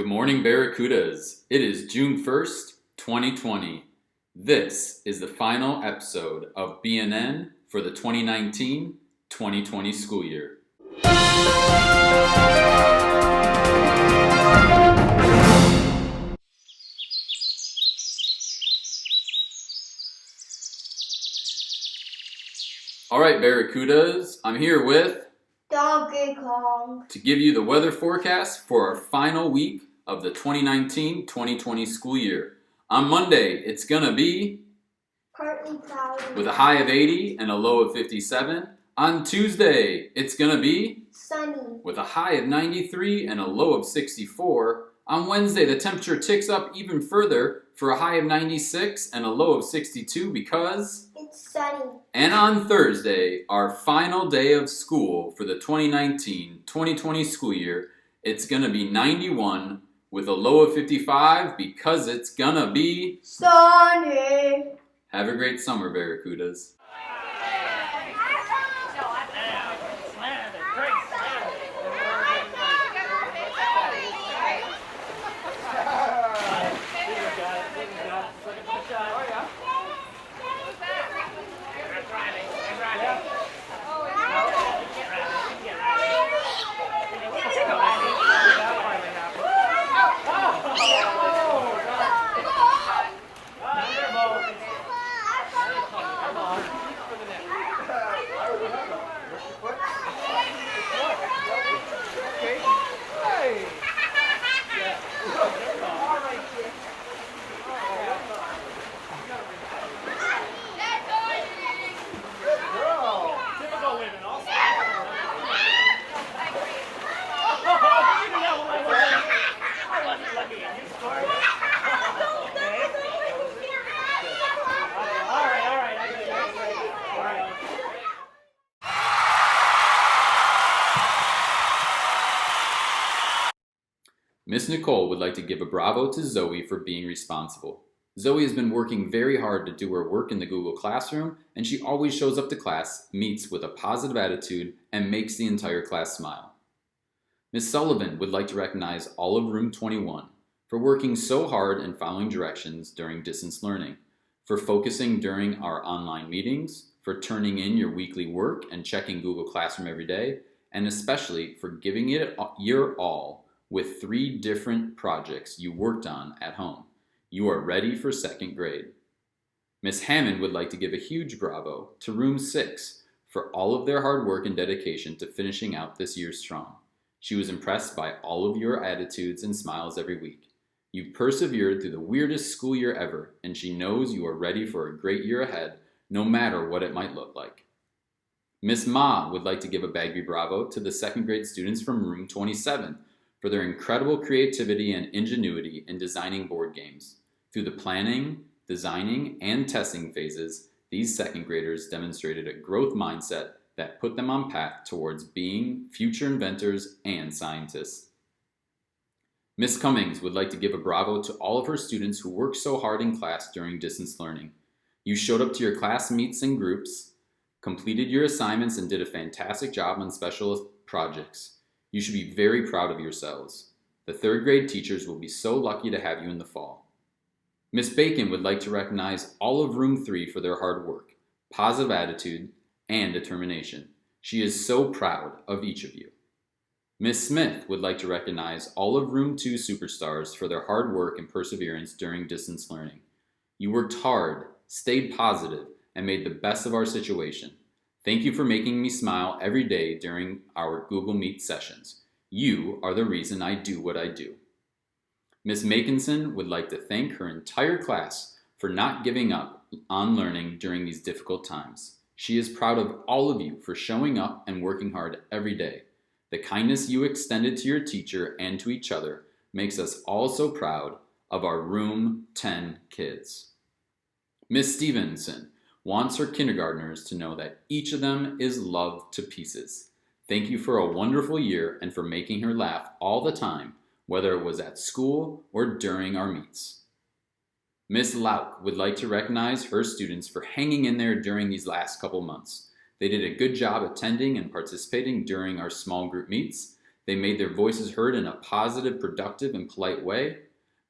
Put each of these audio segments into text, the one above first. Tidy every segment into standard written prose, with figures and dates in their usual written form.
Good morning, Barracudas. It is June 1st, 2020. This is the final episode of BNN for the 2019-2020 school year. All right, Barracudas, I'm here with Donkey Kong to give you the weather forecast for our final week of the 2019-2020 school year. On Monday, it's gonna be partly cloudy with a high of 80 and a low of 57. On Tuesday, it's gonna be sunny with a high of 93 and a low of 64. On Wednesday, the temperature ticks up even further for a high of 96 and a low of 62 because... it's sunny. And on Thursday, our final day of school for the 2019-2020 school year, it's gonna be 91 with a low of 55 because it's gonna be Sunny. Have a great summer, Barracudas. Miss Nicole would like to give a bravo to Zoe for being responsible. Zoe has been working very hard to do her work in the Google Classroom, and she always shows up to class, meets with a positive attitude, and makes the entire class smile. Miss Sullivan would like to recognize all of Room 21 for working so hard and following directions during distance learning, for focusing during our online meetings, for turning in your weekly work and checking Google Classroom every day, and especially for giving it your all with 3 different projects you worked on at home. You are ready for 2nd grade. Miss Hammond would like to give a huge bravo to Room 6 for all of their hard work and dedication to finishing out this year strong. She was impressed by all of your attitudes and smiles every week. You've persevered through the weirdest school year ever, and she knows you are ready for a great year ahead, no matter what it might look like. Miss Ma would like to give a Bagby bravo to the 2nd grade students from Room 27 for their incredible creativity and ingenuity in designing board games. Through the planning, designing, and testing phases, these 2nd graders demonstrated a growth mindset that put them on path towards being future inventors and scientists. Miss Cummings would like to give a bravo to all of her students who worked so hard in class during distance learning. You showed up to your class meets and groups, completed your assignments, and did a fantastic job on special projects. You should be very proud of yourselves. The 3rd grade teachers will be so lucky to have you in the fall. Miss Bacon would like to recognize all of Room 3 for their hard work, positive attitude, and determination. She is so proud of each of you. Miss Smith would like to recognize all of Room 2 superstars for their hard work and perseverance during distance learning. You worked hard, stayed positive, and made the best of our situation. Thank you for making me smile every day during our Google Meet sessions. You are the reason I do what I do. Miss Makinson would like to thank her entire class for not giving up on learning during these difficult times. She is proud of all of you for showing up and working hard every day. The kindness you extended to your teacher and to each other makes us all so proud of our Room 10 kids. Miss Stevenson wants her kindergartners to know that each of them is loved to pieces. Thank you for a wonderful year and for making her laugh all the time, whether it was at school or during our meets. Miss Lauk would like to recognize her students for hanging in there during these last couple months. They did a good job attending and participating during our small group meets. They made their voices heard in a positive, productive, and polite way.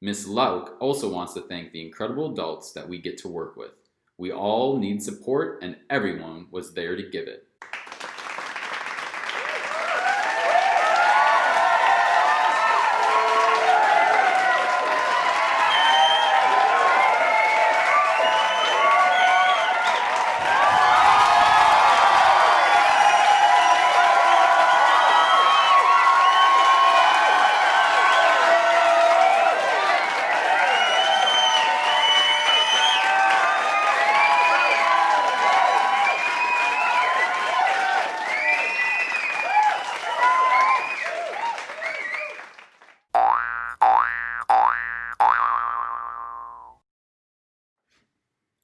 Miss Lauk also wants to thank the incredible adults that we get to work with. We all need support, and everyone was there to give it.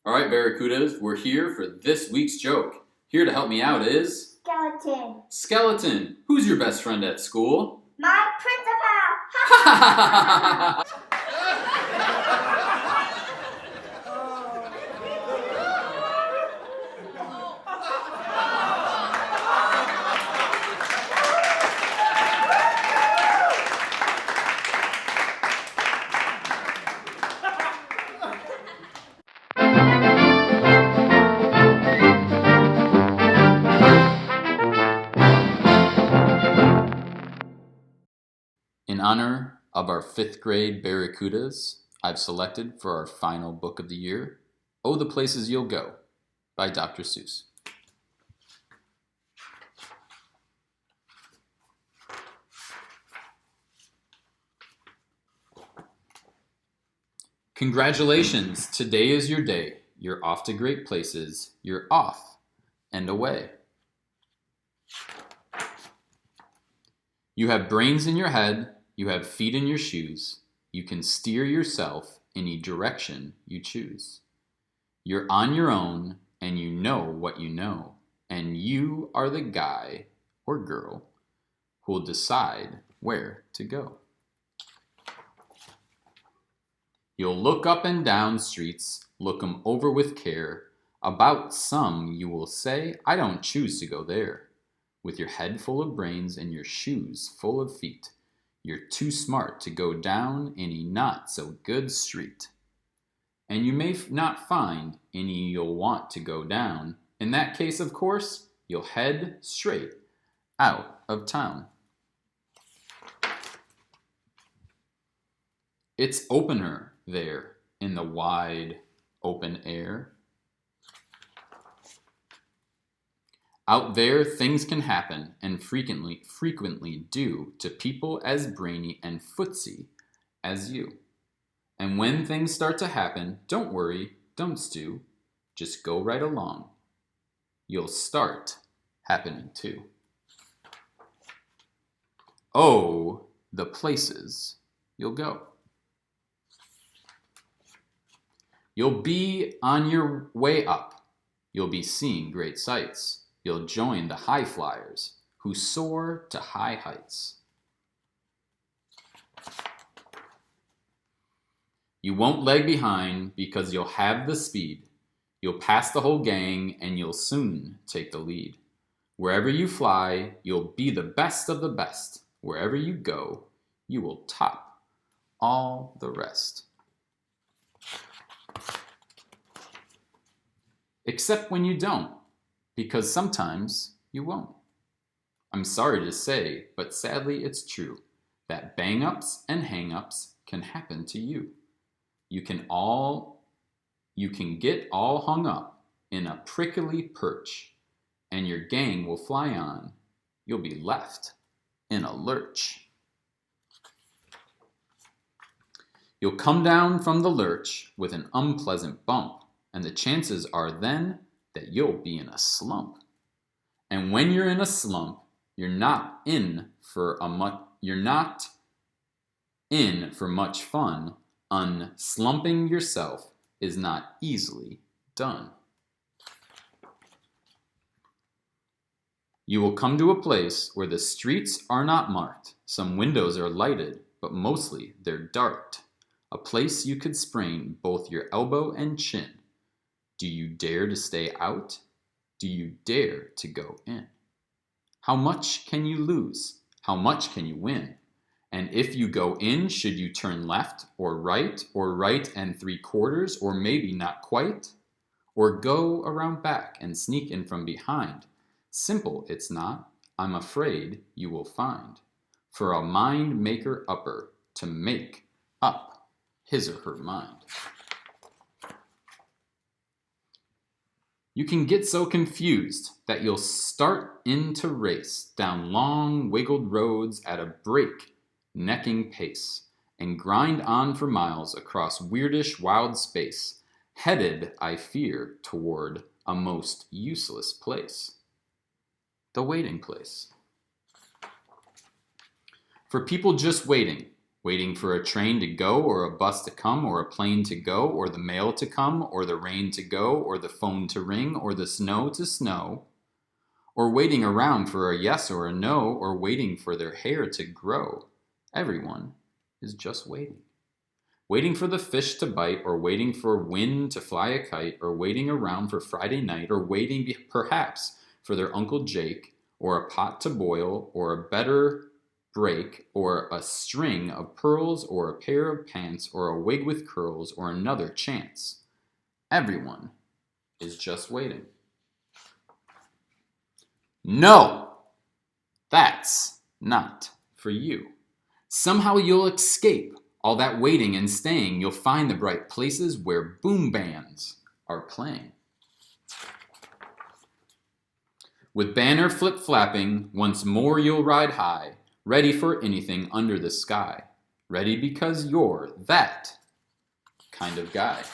All right, Barracudas, we're here for this week's joke. Here to help me out is... Skeleton. Skeleton. Who's your best friend at school? My principal. In honor of our 5th grade Barracudas, I've selected for our final book of the year, Oh, the Places You'll Go by Dr. Seuss. Congratulations, today is your day. You're off to great places. You're off and away. You have brains in your head. You have feet in your shoes. You can steer yourself any direction you choose. You're on your own and you know what you know. And you are the guy or girl who'll decide where to go. You'll look up and down streets, look 'em over with care. About some you will say, I don't choose to go there. With your head full of brains and your shoes full of feet, you're too smart to go down any not so good street. And you may not find any you'll want to go down. In that case, of course, you'll head straight out of town. It's opener there in the wide open air. Out there things can happen and frequently do to people as brainy and footsy as you. And when things start to happen, don't worry, don't stew, just go right along. You'll start happening too. Oh, the places you'll go. You'll be on your way up. You'll be seeing great sights. You'll join the high flyers who soar to high heights. You won't lag behind because you'll have the speed. You'll pass the whole gang and you'll soon take the lead. Wherever you fly, you'll be the best of the best. Wherever you go, you will top all the rest. Except when you don't, because sometimes you won't. I'm sorry to say, but sadly it's true, that bang-ups and hang-ups can happen to you. You can get all hung up in a prickly perch, and your gang will fly on. You'll be left in a lurch. You'll come down from the lurch with an unpleasant bump, and the chances are then that you'll be in a slump. And when you're in a slump, you're not in for much fun. Unslumping yourself is not easily done. You will come to a place where the streets are not marked. Some windows are lighted, but mostly they're dark. A place you could sprain both your elbow and chin. Do you dare to stay out? Do you dare to go in? How much can you lose? How much can you win? And if you go in, should you turn left or right and 3/4, or maybe not quite? Or go around back and sneak in from behind? Simple it's not, I'm afraid you will find, for a mind maker upper to make up his or her mind. You can get so confused that you'll start in to race down long wiggled roads at a break-necking pace and grind on for miles across weirdish wild space, headed, I fear, toward a most useless place. The waiting place. For people just waiting for a train to go, or a bus to come, or a plane to go, or the mail to come, or the rain to go, or the phone to ring, or the snow to snow, or waiting around for a yes or a no, or waiting for their hair to grow. Everyone is just waiting. Waiting for the fish to bite, or waiting for wind to fly a kite, or waiting around for Friday night, or waiting perhaps for their Uncle Jake, or a pot to boil, or a better break, or a string of pearls, or a pair of pants, or a wig with curls, or another chance. Everyone is just waiting. No! That's not for you. Somehow you'll escape all that waiting and staying. You'll find the bright places where boom bands are playing. With banner flip-flapping, once more you'll ride high, ready for anything under the sky. Ready because you're that kind of guy.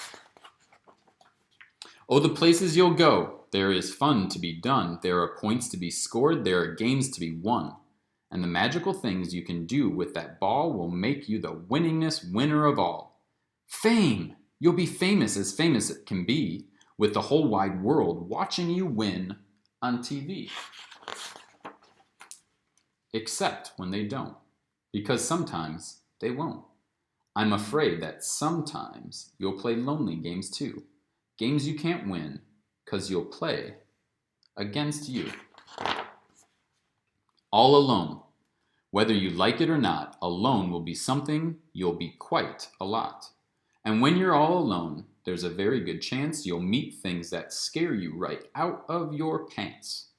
Oh, the places you'll go. There is fun to be done. There are points to be scored. There are games to be won. And the magical things you can do with that ball will make you the winningest winner of all. Fame! You'll be famous as famous it can be, with the whole wide world watching you win on TV. Except when they don't, because sometimes they won't. I'm afraid that sometimes you'll play lonely games too. Games you can't win, because you'll play against you. All alone. Whether you like it or not, alone will be something you'll be quite a lot. And when you're all alone, there's a very good chance you'll meet things that scare you right out of your pants.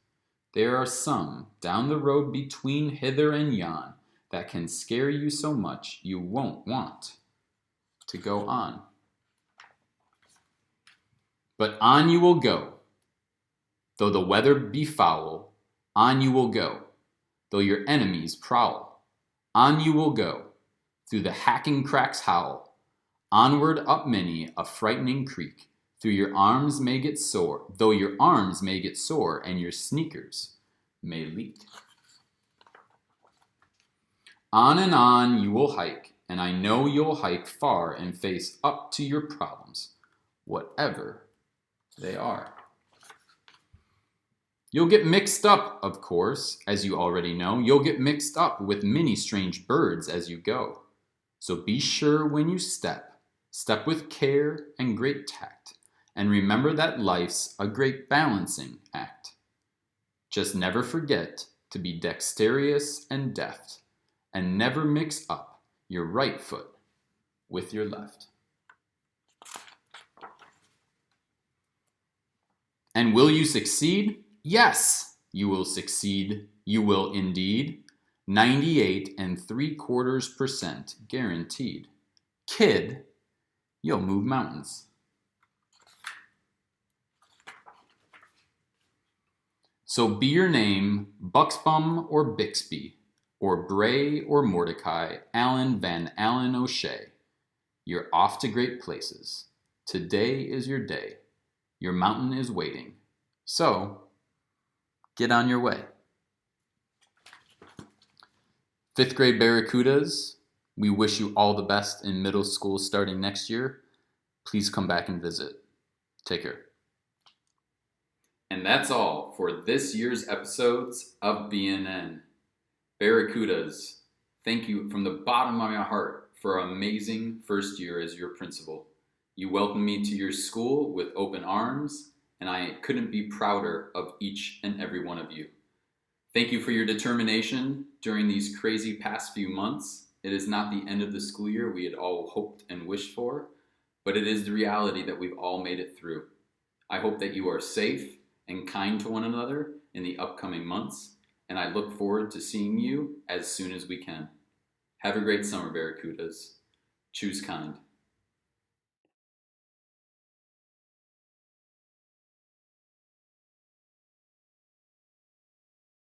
There are some down the road between hither and yon that can scare you so much you won't want to go on. But on you will go, though the weather be foul. On you will go, though your enemies prowl. On you will go, through the hacking cracks howl. Onward up many a frightening creek. Though your arms may get sore, and your sneakers may leak. On and on you will hike, and I know you'll hike far and face up to your problems, whatever they are. You'll get mixed up, of course, as you already know. You'll get mixed up with many strange birds as you go. So be sure when you step with care and great tact, and remember that life's a great balancing act. Just never forget to be dexterous and deft, and never mix up your right foot with your left. And will you succeed? Yes, you will succeed. You will indeed. 98.75% guaranteed. Kid, you'll move mountains. So be your name Buxbaum or Bixby, or Bray or Mordecai, Allen, Van Allen, O'Shea. You're off to great places. Today is your day. Your mountain is waiting. So, get on your way. 5th grade Barracudas, we wish you all the best in middle school starting next year. Please come back and visit. Take care. And that's all for this year's episodes of BNN. Barracudas, thank you from the bottom of my heart for an amazing first year as your principal. You welcomed me to your school with open arms, and I couldn't be prouder of each and every one of you. Thank you for your determination during these crazy past few months. It is not the end of the school year we had all hoped and wished for, but it is the reality that we've all made it through. I hope that you are safe and kind to one another in the upcoming months, and I look forward to seeing you as soon as we can. Have a great summer, Barracudas. Choose kind.